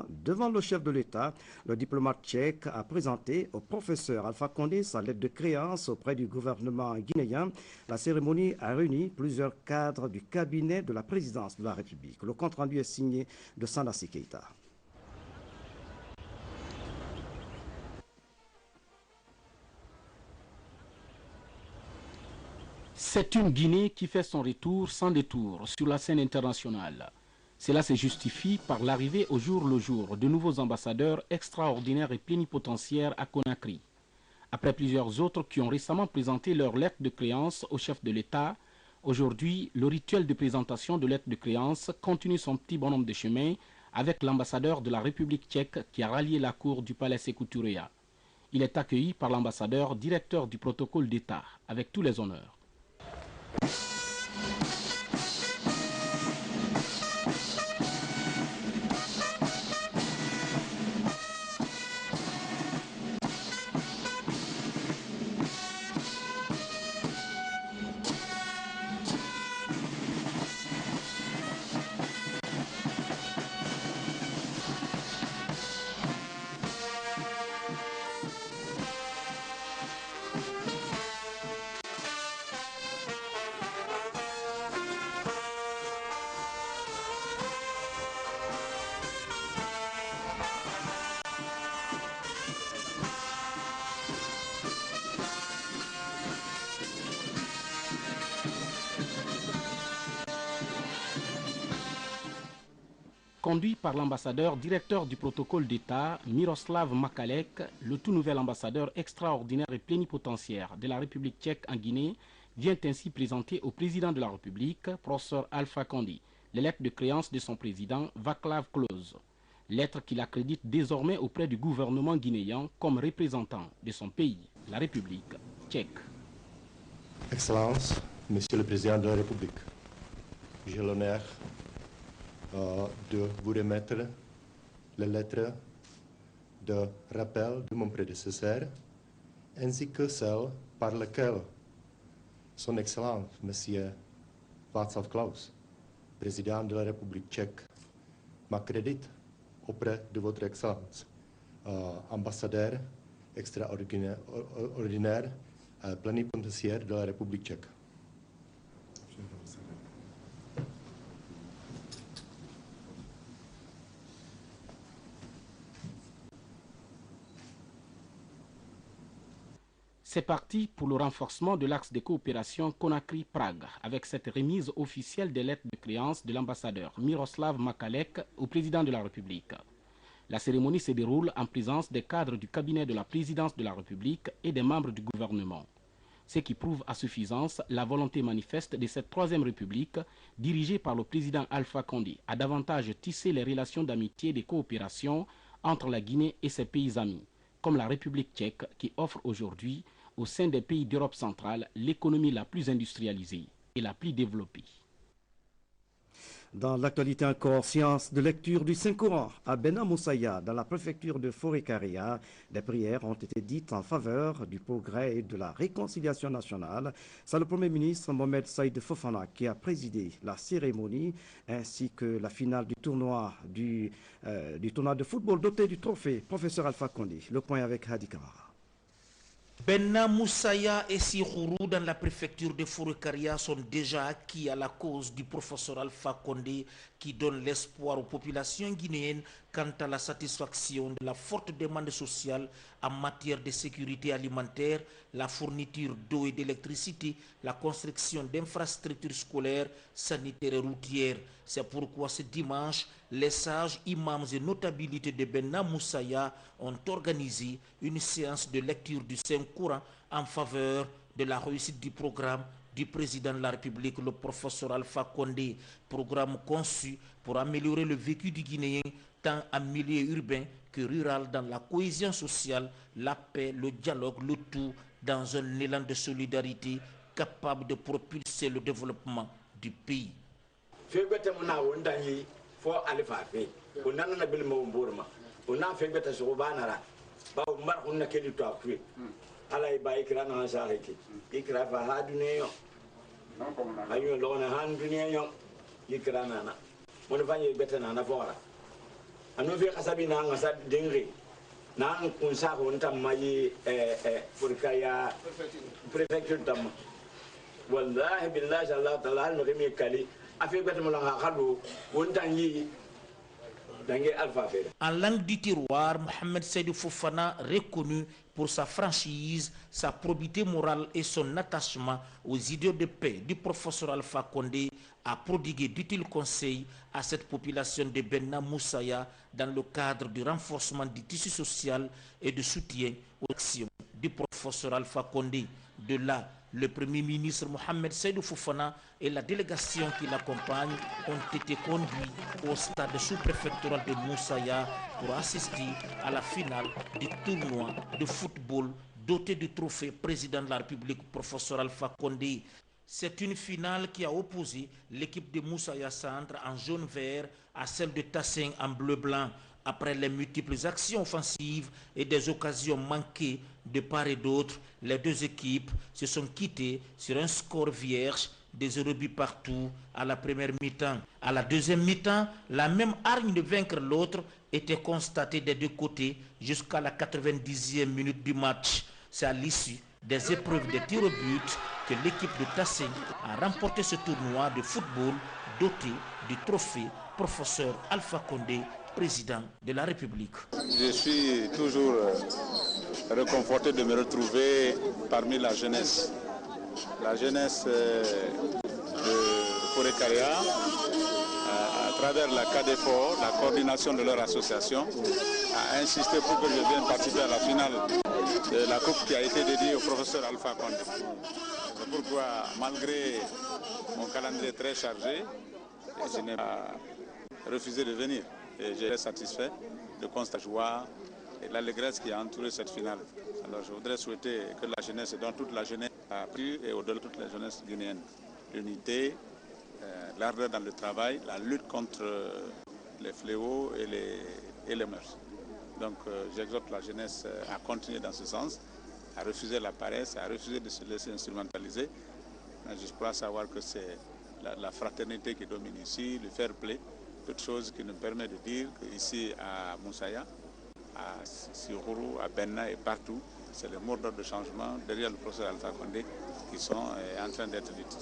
Devant le chef de l'État, le diplomate tchèque a présenté au professeur Alpha Condé sa lettre de créance auprès du gouvernement guinéen. La cérémonie a réuni plusieurs cadres du cabinet de la présidence de la République. Le compte-rendu est signé de Sanassi Keita. C'est une Guinée qui fait son retour sans détour sur la scène internationale. Cela se justifie par l'arrivée au jour le jour de nouveaux ambassadeurs extraordinaires et plénipotentiaires à Conakry. Après plusieurs autres qui ont récemment présenté leur lettre de créance au chef de l'État, aujourd'hui, le rituel de présentation de lettre de créance continue son petit bonhomme de chemin avec l'ambassadeur de la République tchèque qui a rallié la cour du palais Sékou Touréa. Il est accueilli par l'ambassadeur directeur du protocole d'État avec tous les honneurs. Conduit par l'ambassadeur directeur du protocole d'État, Miroslav Makalek, le tout nouvel ambassadeur extraordinaire et plénipotentiaire de la République tchèque en Guinée, vient ainsi présenter au président de la République, professeur Alpha Condé, les lettres de créance de son président, Václav Klaus. Lettres qu'il accrédite désormais auprès du gouvernement guinéen comme représentant de son pays, la République tchèque. Excellence, Monsieur le Président de la République, j'ai l'honneur de vous remettre les lettres de rappel de mon prédécesseur, ainsi que celle par laquelle son Excellence, Monsieur Václav Klaus, Président de la République tchèque, m'accrédite auprès de votre Excellence, ambassadeur extraordinaire, plénipotentiaire de la République tchèque. C'est parti pour le renforcement de l'axe de coopération Conakry-Prague avec cette remise officielle des lettres de créance de l'ambassadeur Miroslav Makalek au président de la République. La cérémonie se déroule en présence des cadres du cabinet de la présidence de la République et des membres du gouvernement. Ce qui prouve à suffisance la volonté manifeste de cette troisième République dirigée par le président Alpha Condé à davantage tisser les relations d'amitié et de coopération entre la Guinée et ses pays amis, comme la République tchèque qui offre aujourd'hui au sein des pays d'Europe centrale l'économie la plus industrialisée et la plus développée. Dans l'actualité encore, séance de lecture du Saint-Coran à Bena Moussaya, dans la préfecture de Forêt-Caria, des prières ont été dites en faveur du progrès et de la réconciliation nationale. C'est le Premier ministre Mohamed Saïd Fofana qui a présidé la cérémonie ainsi que la finale du tournoi de football doté du trophée Professeur Alpha Condé. Le point avec Hadi Kamara. Benna Moussaya et Sirourou dans la préfecture de Forêt-Caria sont déjà acquis à la cause du professeur Alpha Condé qui donne l'espoir aux populations guinéennes quant à la satisfaction de la forte demande sociale en matière de sécurité alimentaire, la fourniture d'eau et d'électricité, la construction d'infrastructures scolaires, sanitaires et routières. C'est pourquoi ce dimanche, les sages, imams et notabilités de Benna Moussaya ont organisé une séance de lecture du Saint-Coran en faveur de la réussite du programme du président de la République, le professeur Alpha Condé, programme conçu pour améliorer le vécu du Guinéen tant en milieu urbain que rural dans la cohésion sociale, la paix, le dialogue, le tout dans un élan de solidarité capable de propulser le développement du pays. alay ba ikra na sahiki ikra fa ha duniya ayo lo na han duniya yo ikra na na mon fanye beta na fora anu fi khasabi na ngasa dingri na kun sa ko ntam mai Forêt-Karia préfecture tam wallahi billahi Allah ta'ala no kemi kali afi gata mo la khadu wontangi dangue Alpha Fera. En langue du terroir, Mohamed Seydou Fofana, reconnu pour sa franchise, sa probité morale et son attachement aux idéaux de paix du professeur Alpha Condé, a prodigué d'utiles conseils à cette population de Benna Moussaïa dans le cadre du renforcement du tissu social et de soutien aux actions du professeur Alpha Condé. De là, le Premier ministre Mohamed Seydou Fofana et la délégation qui l'accompagne ont été conduits au stade sous-préfectoral de Moussaïa pour assister à la finale du tournoi de football doté du trophée président de la République, professeur Alpha Condé. C'est une finale qui a opposé l'équipe de Moussaïa Centre en jaune-vert à celle de Tassin en bleu-blanc. Après les multiples actions offensives et des occasions manquées de part et d'autre, les deux équipes se sont quittées sur un score vierge, des 0 buts partout à la première mi-temps. À la deuxième mi-temps, la même hargne de vaincre l'autre était constatée des deux côtés jusqu'à la 90e minute du match. C'est à l'issue des épreuves des tirs au but que l'équipe de Tassin a remporté ce tournoi de football doté du trophée professeur Alpha Condé, président de la République. Je suis toujours réconforté de me retrouver parmi la jeunesse. La jeunesse de Forêt-Karia, à travers la CADEFOR, la coordination de leur association, a insisté pour que je vienne participer à la finale de la coupe qui a été dédiée au professeur Alpha Condé. C'est pourquoi, malgré mon calendrier très chargé, je n'ai pas refusé de venir. Et j'ai été satisfait de constater la joie et l'allégresse qui a entouré cette finale. Alors je voudrais souhaiter que la jeunesse, dont toute la jeunesse a pris, et au-delà de toute la jeunesse guinéenne, l'unité, l'ardeur dans le travail, la lutte contre les fléaux et les mœurs. Donc j'exhorte la jeunesse à continuer dans ce sens, à refuser la paresse, à refuser de se laisser instrumentaliser. Je crois savoir que c'est la fraternité qui domine ici, le fair play. Toute chose qui nous permet de dire qu'ici à Moussaïa, à Sirourou, à Benna et partout, c'est le mot d'ordre de changement derrière le professeur Alpha Condé qui sont en train d'être dites.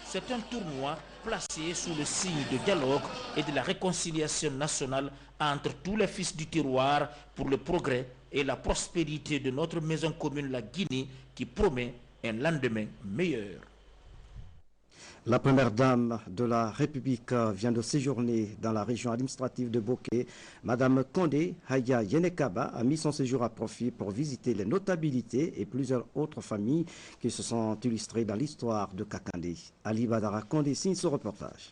C'est un tournoi placé sous le signe de dialogue et de la réconciliation nationale entre tous les fils du terroir pour le progrès et la prospérité de notre maison commune, la Guinée, qui promet un lendemain meilleur. La première dame de la République vient de séjourner dans la région administrative de Boké. Madame Condé Haya Yenekaba a mis son séjour à profit pour visiter les notabilités et plusieurs autres familles qui se sont illustrées dans l'histoire de Kakandé. Ali Badara Condé signe ce reportage.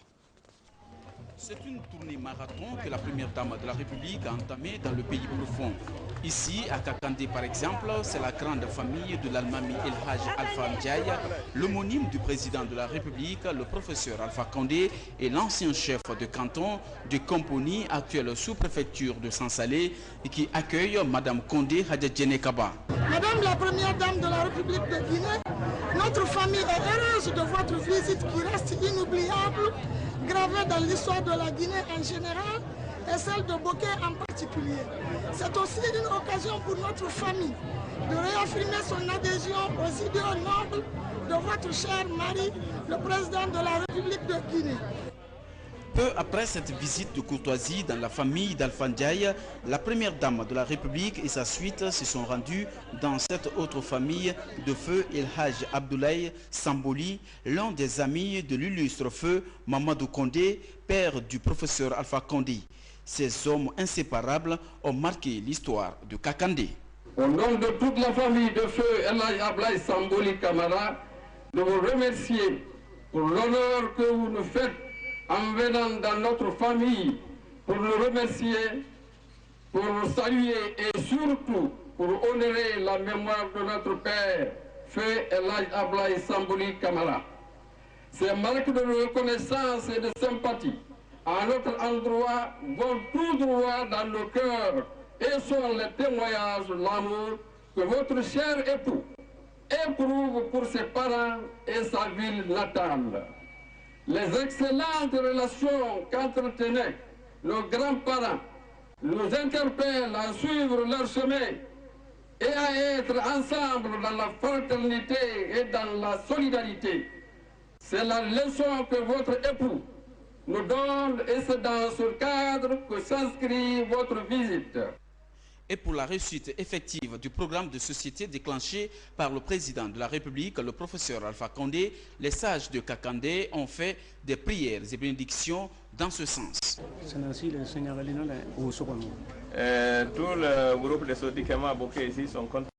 C'est une tournée marathon que la première dame de la République a entamée dans le pays profond. Ici, à Kakandé par exemple, c'est la grande famille de l'Almami El Haj Alpha Ndiaye, l'homonyme du président de la République, le professeur Alpha Condé, et l'ancien chef de canton de Komponi, actuelle sous-préfecture de Sansalé, qui accueille Madame Condé Hadjadjene Kaba. Madame la première dame de la République de Guinée, notre famille est heureuse de votre visite qui reste inoubliable, gravée dans l'histoire de la Guinée en général et celle de Boké en particulier. C'est aussi une occasion pour notre famille de réaffirmer son adhésion aux idéaux nobles de votre cher mari, le président de la République de Guinée. Peu après cette visite de courtoisie dans la famille d'Alpha Ndiaye, la première dame de la République et sa suite se sont rendues dans cette autre famille de feu El Haj Abdoulaye Samboli, l'un des amis de l'illustre feu Mamadou Condé, père du professeur Alpha Condé. Ces hommes inséparables ont marqué l'histoire de Kakandé. Au nom de toute la famille de feu El Haj Abdoulaye Samboli Camara, de vous remercier pour l'honneur que vous nous faites en venant dans notre famille pour nous remercier, pour nous saluer et surtout pour honorer la mémoire de notre père, Feu El Haj Abdoulaye Samboli Camara. Ces marques de reconnaissance et de sympathie à notre endroit vont tout droit dans le cœur et sont les témoignages de l'amour que votre cher époux éprouve pour ses parents et sa ville natale. Les excellentes relations qu'entretenaient nos grands-parents, nous interpellent à suivre leur chemin et à être ensemble dans la fraternité et dans la solidarité. C'est la leçon que votre époux nous donne et c'est dans ce cadre que s'inscrit votre visite. Et pour la réussite effective du programme de société déclenché par le président de la République, le professeur Alpha Condé, les sages de Kakandé ont fait des prières et bénédictions dans ce sens. Tout le groupe de Sodi Kema Bokeh ici sont contents.